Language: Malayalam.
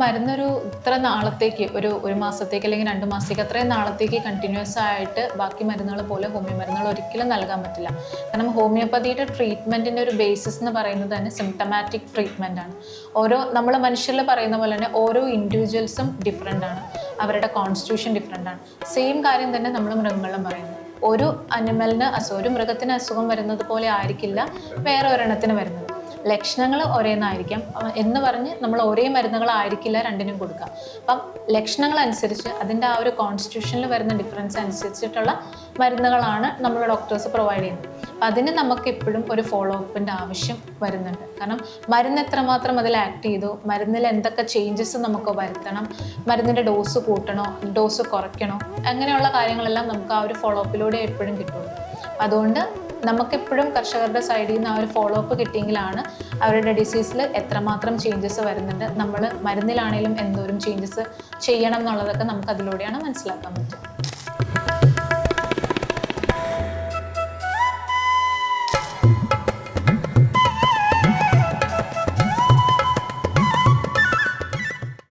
മരുന്നൊരു ഇത്ര നാളത്തേക്ക് ഒരു മാസത്തേക്ക് അല്ലെങ്കിൽ 2 മാസത്തേക്ക് അത്രയും നാളത്തേക്ക് കണ്ടിന്യൂസ് ആയിട്ട് ബാക്കി മരുന്നുകൾ പോലെ ഹോമിയോ മരുന്നുകൾ ഒരിക്കലും നൽകാൻ പറ്റില്ല. കാരണം ഹോമിയോപ്പതിയുടെ ട്രീറ്റ്മെൻറ്റിൻ്റെ ഒരു ബേസിസ് എന്ന് പറയുന്നത് തന്നെ സിംറ്റമാറ്റിക് ട്രീറ്റ്മെൻ്റ് ആണ്. നമ്മൾ മനുഷ്യരിൽ പറയുന്ന പോലെ തന്നെ ഓരോ ഇൻഡിവിജ്വൽസും ഡിഫറെൻ്റ് ആണ്, അവരുടെ കോൺസ്റ്റിറ്റ്യൂഷൻ ഡിഫറെൻ്റ് ആണ്. സെയിം കാര്യം തന്നെ നമ്മൾ മൃഗങ്ങളിലും പറയുന്നത്. ഒരു മൃഗത്തിന് അസുഖം വരുന്നത് പോലെ ആയിരിക്കില്ല വേറെ ഒരെണ്ണത്തിന് വരുന്നത്. ലക്ഷണങ്ങൾ ഒരേന്നായിരിക്കാം എന്ന് പറഞ്ഞ് നമ്മൾ ഒരേ മരുന്നുകളായിരിക്കില്ല രണ്ടിനും കൊടുക്കുക. അപ്പം ലക്ഷണങ്ങൾ അനുസരിച്ച് അതിൻ്റെ ആ ഒരു കോൺസ്റ്റിറ്റ്യൂഷനിൽ വരുന്ന ഡിഫറൻസ് അനുസരിച്ചിട്ടുള്ള മരുന്നുകളാണ് നമ്മൾ ഡോക്ടേഴ്സ് പ്രൊവൈഡ് ചെയ്യുന്നത്. അപ്പം അതിന് നമുക്ക് എപ്പോഴും ഒരു ഫോളോ അപ്പിൻ്റെ ആവശ്യം വരുന്നുണ്ട്. കാരണം മരുന്ന് എത്രമാത്രം അതിൽ ആക്ട് ചെയ്തു, മരുന്നിൽ എന്തൊക്കെ ചേഞ്ചസ് നമുക്ക് വരുത്തണം, മരുന്നിൻ്റെ ഡോസ് കൂട്ടണോ ഡോസ് കുറയ്ക്കണോ, അങ്ങനെയുള്ള കാര്യങ്ങളെല്ലാം നമുക്ക് ആ ഒരു ഫോളോ അപ്പിലൂടെ എപ്പോഴും കിട്ടുള്ളൂ. അതുകൊണ്ട് നമുക്കെപ്പോഴും കർഷകരുടെ സൈഡിൽ നിന്ന് ആ ഒരു ഫോളോ അപ്പ് കിട്ടിയെങ്കിലാണ് അവരുടെ ഡിസീസിൽ എത്രമാത്രം ചേഞ്ചസ് വരുന്നുണ്ട്, നമ്മൾ മരുന്നിലാണെങ്കിലും എന്തോരം ചേഞ്ചസ് ചെയ്യണം എന്നുള്ളതൊക്കെ നമുക്ക് അതിലൂടെയാണ് മനസ്സിലാക്കാൻ പറ്റും.